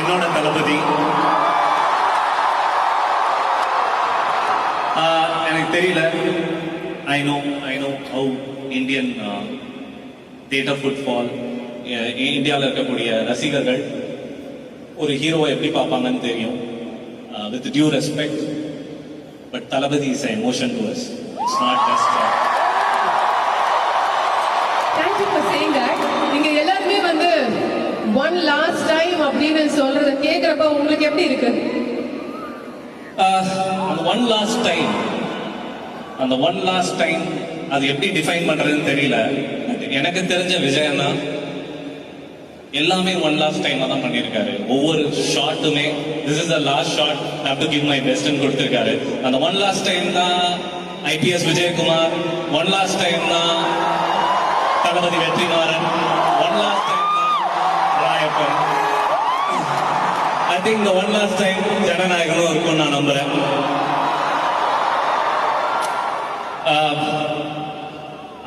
என்னோட தளபதி. எனக்கு தெரியல. I know how Indian theatre football, இந்தியாவில் இருக்கக்கூடிய ரசிகர்கள் ஒரு ஹீரோவை எப்படி பார்ப்பாங்கன்னு தெரியும். With due respect, but Thalapathy is emotion to us. It's not just. Thank you for saying that. நீங்க எல்லாருமே வந்து ஒன் லாஸ்ட் டைம் அப்படின்னு சொல்றத கேக்குறப்ப உங்களுக்கு எப்படி இருக்கு? அந்த ஒன் லாஸ்ட் டைம் அது எப்படி டிஃபைன் பண்றதுன்னு தெரியல. எனக்கு தெரிஞ்ச விஜயன்னா எல்லாமே ஒன் லாஸ்ட் டைமா தான் பண்ணியிருக்காரு. ஒவ்வொரு ஷாட்டுமே this is the last shot, I have to give my பெஸ்ட்னு கொடுத்திருக்காரு. அந்த ஒன் லாஸ்ட் டைம் தான் IPS Vijayakumar, one last time தான் Thalapathy Vetrimaaran, one last time தான் ராயப்பன். ஐ திங்க் இந்த ஒன் லாஸ்ட் டைம் ஜனநாயகனும் இருக்கும்னு நான் நம்புறேன்.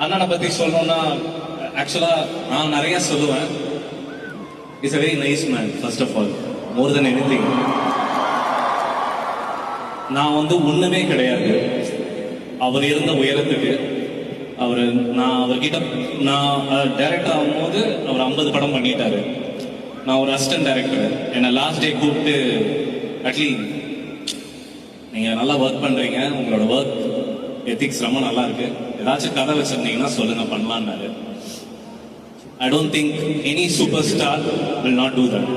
அண்ணனை பத்தி சொல்லணும்னா ஆக்சுவலா நான் நிறைய சொல்லுவேன். Is a very nice man, first of all, more than anything. நான் வந்து ஒண்ணுமே கிடையாது அவர் இருந்த உயரத்துக்கு. நான் அவர்கிட்ட டைரக்டர் ஆகும்போது அவர் 50 படம் பண்ணிட்டாரு. நான் ஒரு அசிஸ்டன்ட் டைரக்டர். என்னை லாஸ்ட் டே கூப்பிட்டு, அட்லீஸ்ட் நீங்க நல்லா ஒர்க் பண்றீங்க, உங்களோட ஒர்க் எத்திக்ஸ் ரொம்ப நல்லா இருக்கு, ஏதாச்சும் கதை வச்சிருந்தீங்கன்னா சொல்லுங்க பண்ணலான்னாரு. I don't think any superstar will not do that.